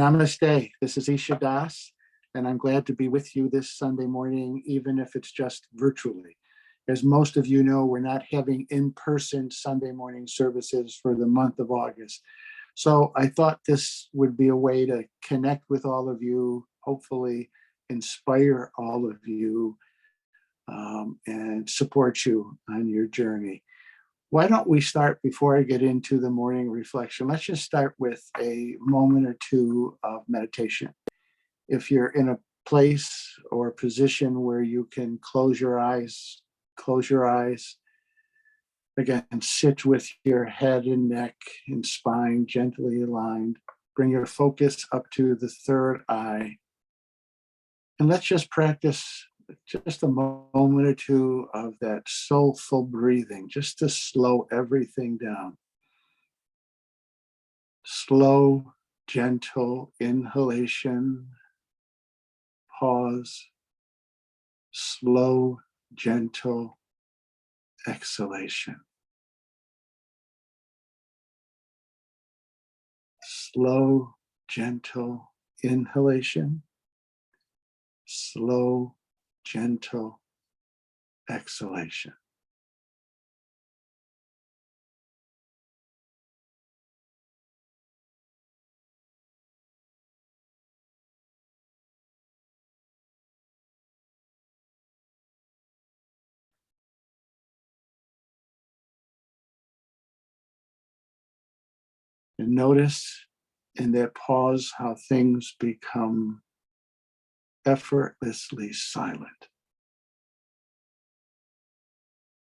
Namaste. This is Isha, and I'm glad to be with you this Sunday morning, even if it's just virtually. As most of you know, we're not having in-person Sunday morning services for the month of August. So I thought this would be a way to connect with all of you, hopefully inspire all of you, and support you on your journey. Why don't we start, before I get into the morning reflection, let's just start with a moment or two of meditation. If you're in a place or position where you can close your eyes. Again, sit with your head and neck and spine gently aligned. Bring your focus up to the third eye. And let's just practice just a moment or two of that soulful breathing, just to slow everything down. Slow, gentle inhalation, pause, slow, gentle exhalation. Slow, gentle inhalation, slow, gentle exhalation. And notice in that pause how things become effortlessly silent.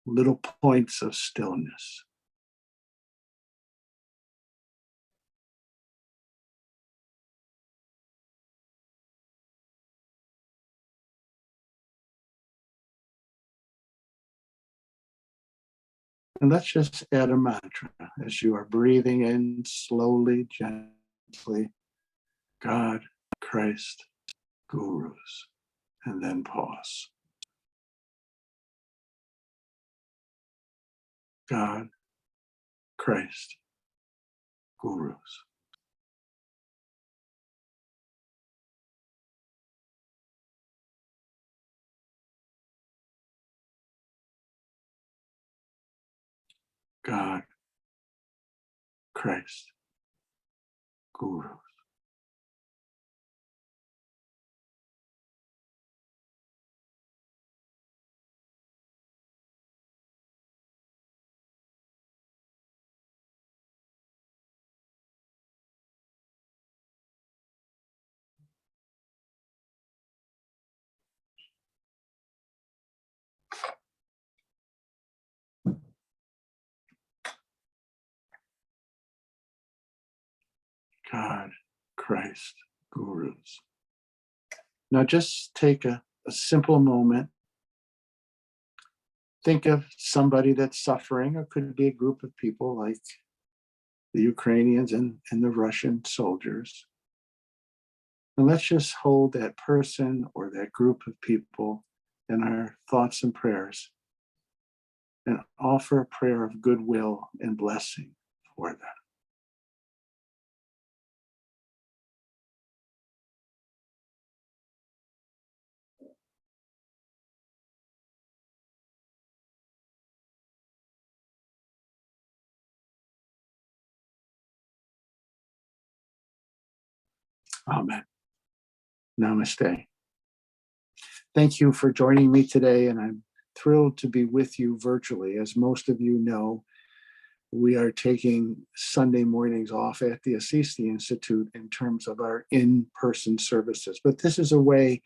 Little points of stillness. And let's just add a mantra as you are breathing in slowly, gently, God, Christ, gurus, and then pause. God, Christ, gurus. God, Christ, gurus. God, Christ, gurus. Now just take a simple moment. Think of somebody that's suffering, or could be a group of people like the Ukrainians and the Russian soldiers. And let's just hold that person or that group of people in our thoughts and prayers and offer a prayer of goodwill and blessing for them. Amen. Namaste. Thank you for joining me today, and I'm thrilled to be with you virtually. As most of you know, we are taking Sunday mornings off at the Assisi Institute in terms of our in-person services. But this is a way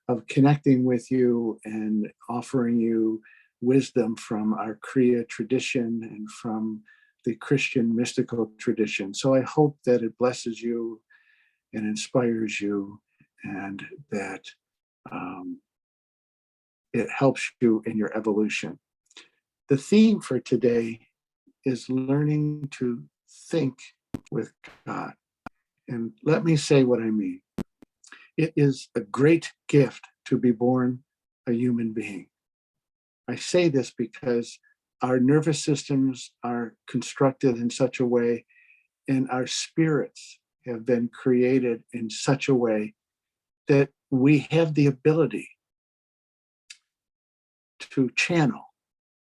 of connecting with you and offering you wisdom from our Kriya tradition and from the Christian mystical tradition. So I hope that it blesses you and inspires you, and that it helps you in your evolution. The theme for today is learning to think with God. And let me say what I mean. It is a great gift to be born a human being. I say this because our nervous systems are constructed in such a way, and our spirits have been created in such a way that we have the ability to channel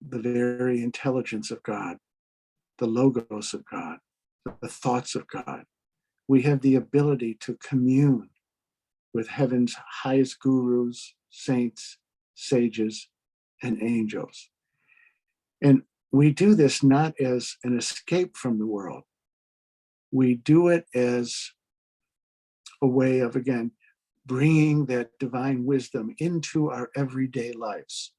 the very intelligence of God, the logos of God, the thoughts of God. We have the ability to commune with heaven's highest gurus, saints, sages, and angels. And we do this not as an escape from the world. We do it as a way of, again, bringing that divine wisdom into our everyday lives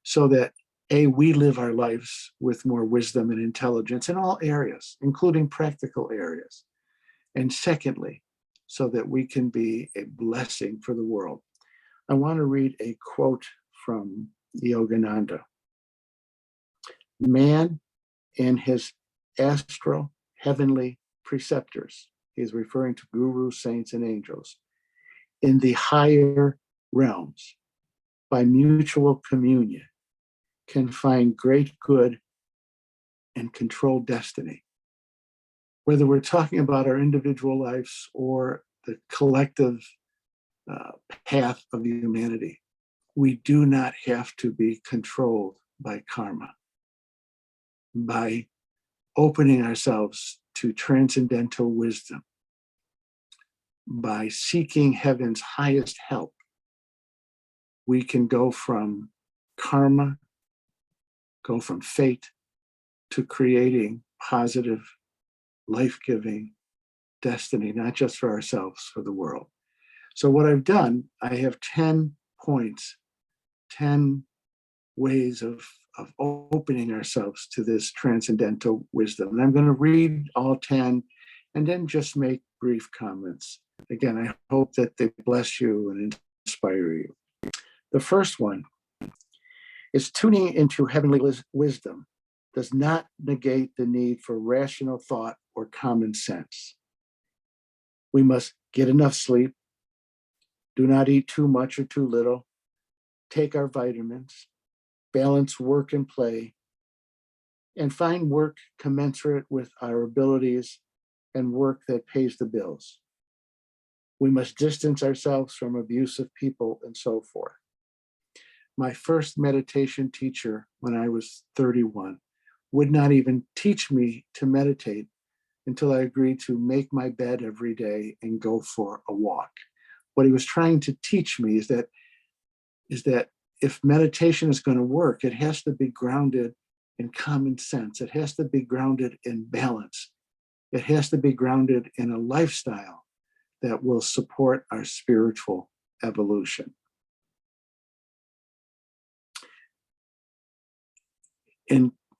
so that, A, we live our lives with more wisdom and intelligence in all areas, including practical areas. And secondly, so that we can be a blessing for the world. I want to read a quote from Yogananda. Man and his astral heavenly preceptors, he's referring to gurus, saints, and angels, in the higher realms, by mutual communion, can find great good and control destiny. Whether we're talking about our individual lives or the collective path of humanity, we do not have to be controlled by karma. By opening ourselves to transcendental wisdom, by seeking heaven's highest help, we can go from karma, go from fate, to creating positive, life-giving destiny, not just for ourselves, for the world. So what I've done, I have 10 points, 10 ways of opening ourselves to this transcendental wisdom. And I'm going to read all 10 and then just make brief comments. Again, I hope that they bless you and inspire you. The first one is tuning into heavenly wisdom does not negate the need for rational thought or common sense. We must get enough sleep, do not eat too much or too little, take our vitamins, balance work and play, and find work commensurate with our abilities and work that pays the bills. We must distance ourselves from abusive people and so forth. My first meditation teacher when I was 31 would not even teach me to meditate until I agreed to make my bed every day and go for a walk. What he was trying to teach me is that if meditation is going to work, it has to be grounded in common sense. It has to be grounded in balance. It has to be grounded in a lifestyle that will support our spiritual evolution.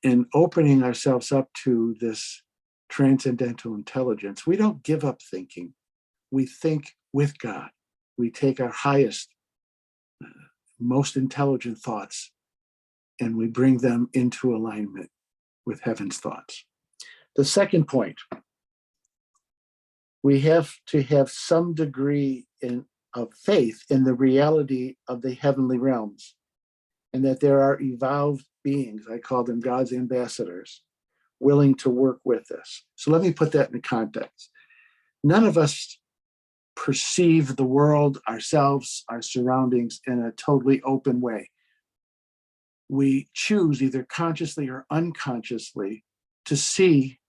In opening ourselves up to this transcendental intelligence, we don't give up thinking. We think with God. We take our highest, most intelligent thoughts and we bring them into alignment with heaven's thoughts. The second point, we have to have some degree of faith in the reality of the heavenly realms and that there are evolved beings, I call them God's ambassadors, willing to work with us. So let me put that in context. None of us perceive the world, ourselves, our surroundings in a totally open way. We choose either consciously or unconsciously to see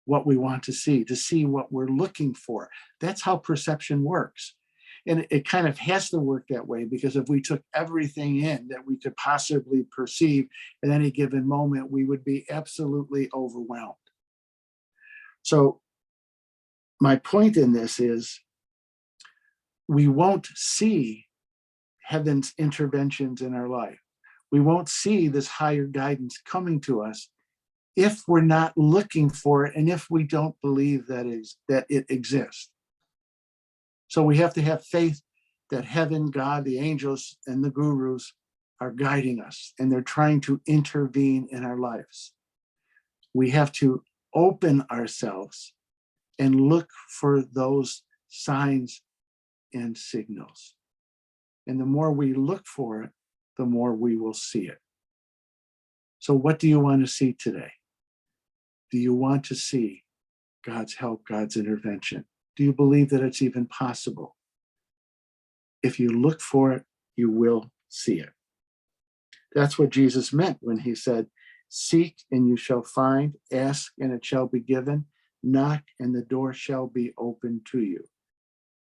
what we want to see what we're looking for. That's how perception works. And it kind of has to work that way because if we took everything in that we could possibly perceive at any given moment, we would be absolutely overwhelmed. So my point in this is we won't see heaven's interventions in our life. We won't see this higher guidance coming to us if we're not looking for it and if we don't believe that it exists. So we have to have faith that heaven, God, the angels, and the gurus are guiding us and they're trying to intervene in our lives. We have to open ourselves and look for those signs and signals. And the more we look for it, the more we will see it. So what do you want to see today? Do you want to see God's help, God's intervention? Do you believe that it's even possible? If you look for it, you will see it. That's what Jesus meant when he said, seek and you shall find, ask and it shall be given, knock and the door shall be open to you.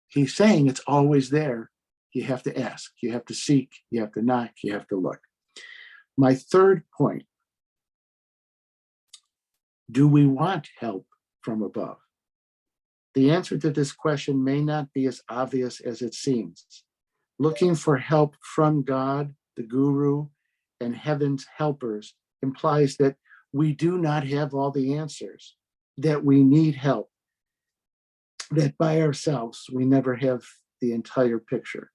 He's saying it's always there. You have to ask, you have to seek, you have to knock, you have to look. My third point, do we want help from above? The answer to this question may not be as obvious as it seems. Looking for help from God, the guru, and heaven's helpers implies that we do not have all the answers, that we need help, that by ourselves we never have the entire picture.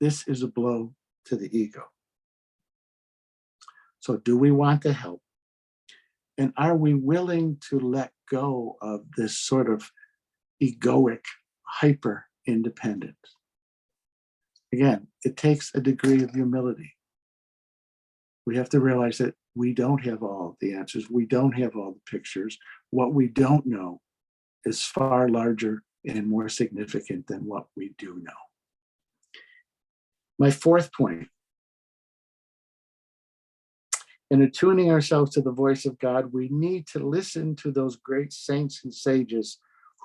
This is a blow to the ego. So do we want the help? And are we willing to let go of this sort of egoic hyper independence? Again, it takes a degree of humility. We have to realize that we don't have all the answers. We don't have all the pictures. What we don't know is far larger and more significant than what we do know. My fourth point, in attuning ourselves to the voice of God, we need to listen to those great saints and sages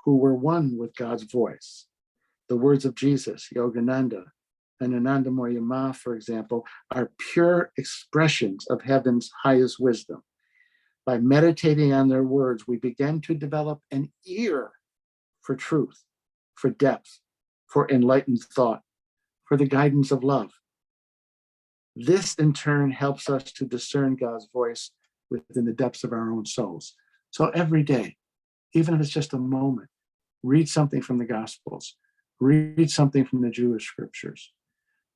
who were one with God's voice. The words of Jesus, Yogananda, and Anandamoya Ma, for example, are pure expressions of heaven's highest wisdom. By meditating on their words, we begin to develop an ear for truth, for depth, for enlightened thought, for the guidance of love. This, in turn, helps us to discern God's voice within the depths of our own souls. So every day, even if it's just a moment, read something from the Gospels, read something from the Jewish scriptures,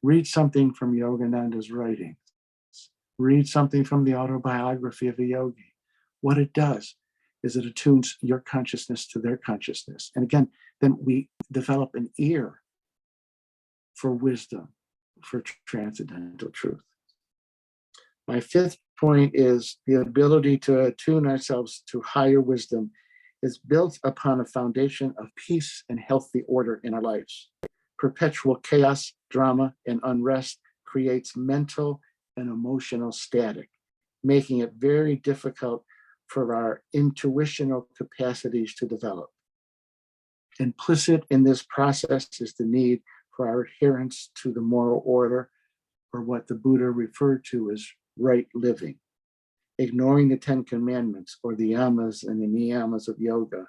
read something from Yogananda's writings, read something from the autobiography of a yogi. What it does is it attunes your consciousness to their consciousness. And again, then we develop an ear for wisdom, for transcendental truth. My fifth point is the ability to attune ourselves to higher wisdom is built upon a foundation of peace and healthy order in our lives. Perpetual chaos, drama, and unrest creates mental and emotional static, making it very difficult for our intuitional capacities to develop. Implicit in this process is the need for our adherence to the moral order, or what the Buddha referred to as right living. Ignoring the 10 Commandments or the yamas and the niyamas of yoga,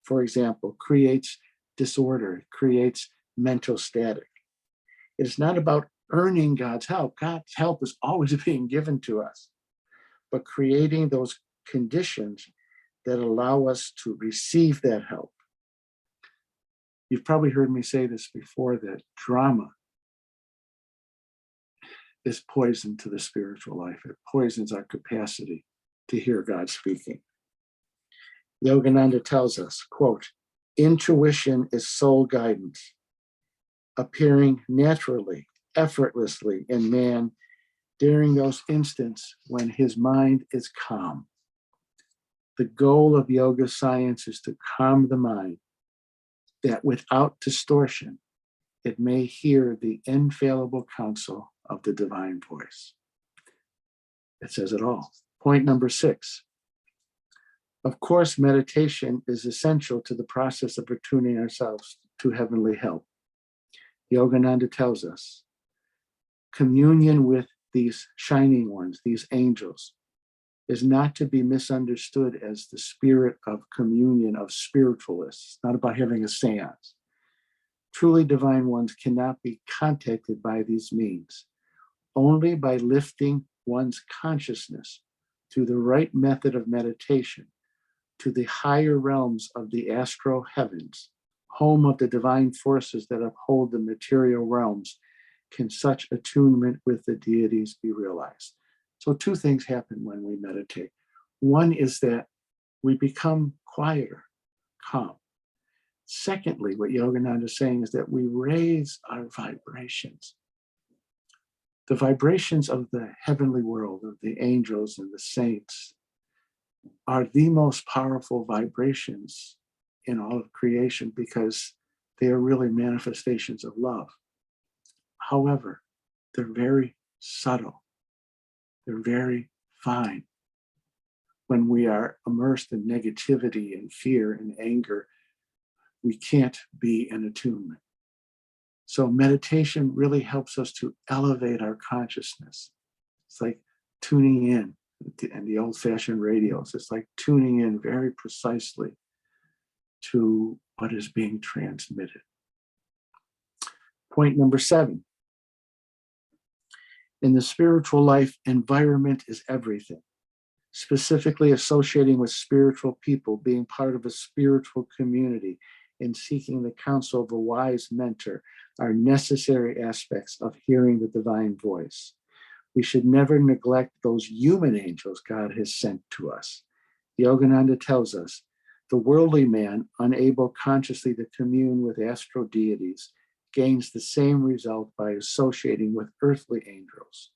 for example, creates disorder, it creates mental static. It is not about earning God's help. God's help is always being given to us, but creating those conditions that allow us to receive that help. You've probably heard me say this before, that drama is poison to the spiritual life. It poisons our capacity to hear God speaking. Yogananda tells us, quote, intuition is soul guidance, appearing naturally, effortlessly in man during those instants when his mind is calm. The goal of yoga science is to calm the mind, that without distortion, it may hear the infallible counsel of the divine voice. It says it all. Point number 6. Of course, meditation is essential to the process of attuning ourselves to heavenly help. Yogananda tells us, communion with these shining ones, these angels, is not to be misunderstood as the spirit of communion of spiritualists. It's not about having a seance. Truly divine ones cannot be contacted by these means. Only by lifting one's consciousness to the right method of meditation, to the higher realms of the astral heavens, home of the divine forces that uphold the material realms, can such attunement with the deities be realized. So 2 things happen when we meditate. One is that we become quieter, calm. Secondly, what Yogananda is saying is that we raise our vibrations. The vibrations of the heavenly world, of the angels and the saints, are the most powerful vibrations in all of creation because they are really manifestations of love. However, they're very subtle. They're very fine. When we are immersed in negativity and fear and anger, we can't be in attunement. So meditation really helps us to elevate our consciousness. It's like tuning in, and the old-fashioned radios. It's like tuning in very precisely to what is being transmitted. Point number 7. In the spiritual life, environment is everything. Specifically associating with spiritual people, being part of a spiritual community, and seeking the counsel of a wise mentor are necessary aspects of hearing the divine voice. We should never neglect those human angels God has sent to us. Yogananda tells us, the worldly man, unable consciously to commune with astral deities, gains the same result by associating with earthly angels,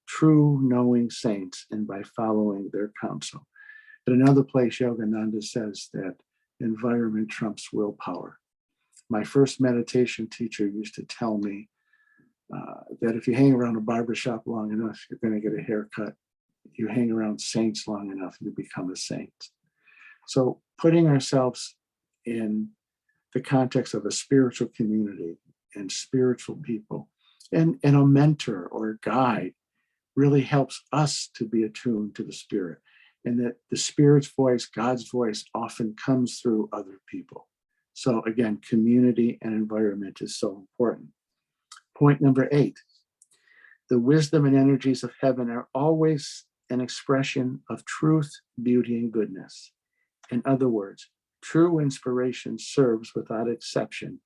true knowing saints, and by following their counsel. At another place, Yogananda says that environment trumps willpower. My first meditation teacher used to tell me that if you hang around a barbershop long enough, you're going to get a haircut. You hang around saints long enough, you become a saint. So putting ourselves in the context of a spiritual community and spiritual people and a mentor or a guide really helps us to be attuned to the spirit, and that the spirit's voice, God's voice, often comes through other people. So again, community and environment is so important. Point number 8, the wisdom and energies of heaven are always an expression of truth, beauty, and goodness. In other words, true inspiration serves without exception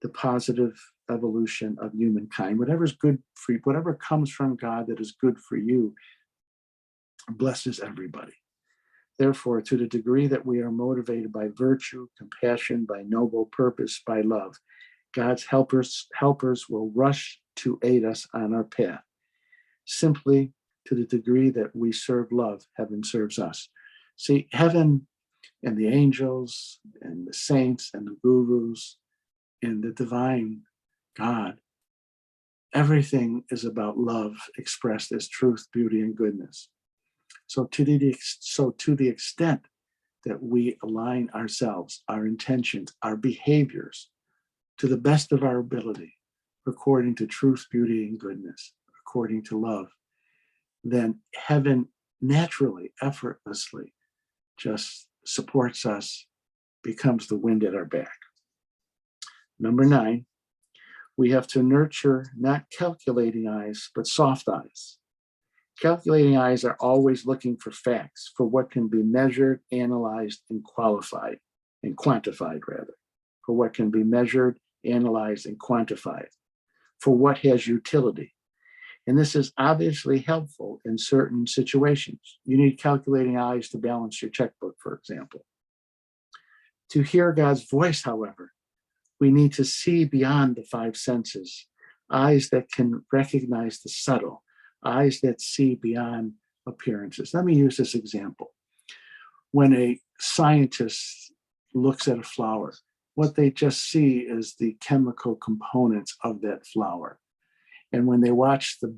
the positive evolution of humankind. Whatever's good for you, whatever comes from God that is good for you, blesses everybody. Therefore, to the degree that we are motivated by virtue, compassion, by noble purpose, by love, God's helpers will rush to aid us on our path. Simply to the degree that we serve love, heaven serves us. See, heaven and the angels and the saints and the gurus and the divine God, everything is about love expressed as truth, beauty, and goodness. So to the extent that we align ourselves, our intentions, our behaviors to the best of our ability, according to truth, beauty, and goodness, according to love, then heaven naturally, effortlessly just supports us, becomes the wind at our back. Number 9, we have to nurture not calculating eyes, but soft eyes. Calculating eyes are always looking for facts, for what can be measured, analyzed, and quantified, rather. For what can be measured, analyzed, and quantified. For what has utility. And this is obviously helpful in certain situations. You need calculating eyes to balance your checkbook, for example. To hear God's voice, however, we need to see beyond the 5 senses, eyes that can recognize the subtle, eyes that see beyond appearances. Let me use this example. When a scientist looks at a flower, what they just see is the chemical components of that flower. And when they watch the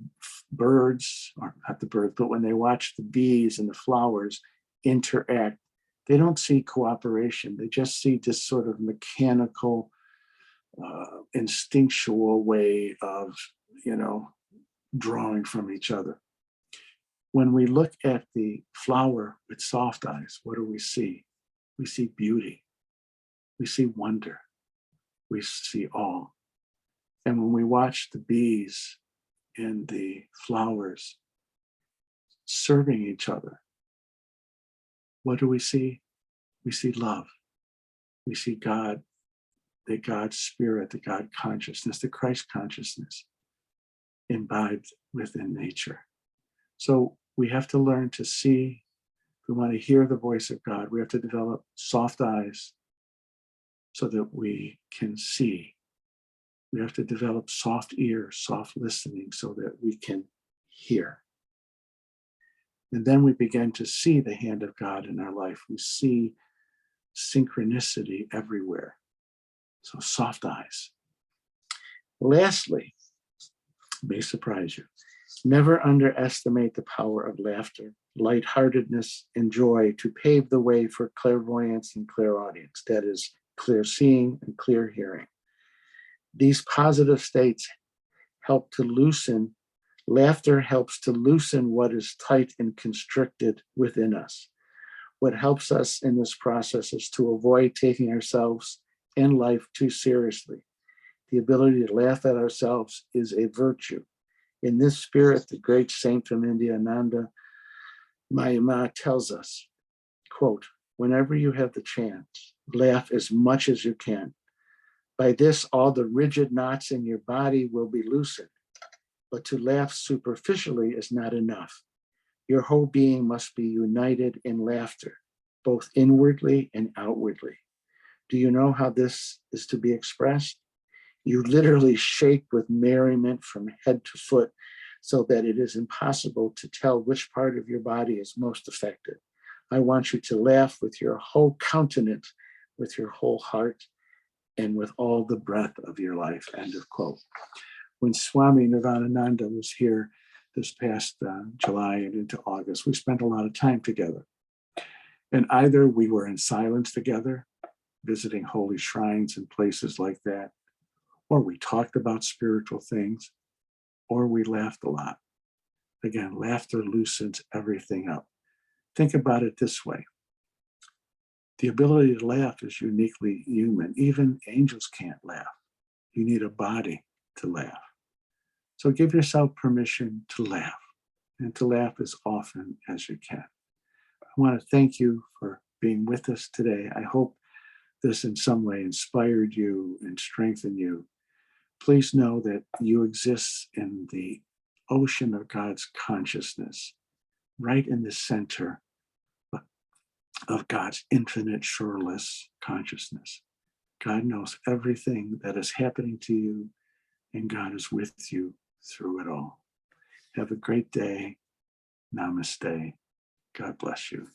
birds, or not the birds, but when they watch the bees and the flowers interact, they don't see cooperation. They just see this sort of mechanical, instinctual way of, drawing from each other. When we look at the flower with soft eyes, what do we see? We see beauty. We see wonder. We see awe. And when we watch the bees and the flowers serving each other, what do we see? We see love. We see God, the God spirit, the God consciousness, the Christ consciousness imbibed within nature. So we have to learn to see. If we want to hear the voice of God, we have to develop soft eyes so that we can see. We have to develop soft ears, soft listening so that we can hear. And then we begin to see the hand of God in our life. We see synchronicity everywhere. So soft eyes. Lastly, may surprise you, never underestimate the power of laughter, lightheartedness, and joy to pave the way for clairvoyance and clairaudience, that is, clear seeing and clear hearing. These positive states help to loosen, laughter helps to loosen what is tight and constricted within us. What helps us in this process is to avoid taking ourselves and life too seriously. The ability to laugh at ourselves is a virtue. In this spirit, the great saint from India, Nanda Mayama, tells us, quote, whenever you have the chance, laugh as much as you can. By this, all the rigid knots in your body will be loosened. But to laugh superficially is not enough. Your whole being must be united in laughter, both inwardly and outwardly. Do you know how this is to be expressed? You literally shake with merriment from head to foot so that it is impossible to tell which part of your body is most affected. I want you to laugh with your whole countenance, with your whole heart, and with all the breath of your life, end of quote. When Swami Nirvanananda was here this past July and into August, we spent a lot of time together. And either we were in silence together, visiting holy shrines and places like that, or we talked about spiritual things, or we laughed a lot. Again, laughter loosens everything up. Think about it this way. The ability to laugh is uniquely human. Even angels can't laugh. You need a body to laugh. So give yourself permission to laugh, and to laugh as often as you can. I want to thank you for being with us today. I hope this in some way inspired you and strengthened you. Please know that you exist in the ocean of God's consciousness, right in the center of God's infinite, shoreless consciousness. God knows everything that is happening to you, and God is with you through it all. Have a great day. Namaste. God bless you.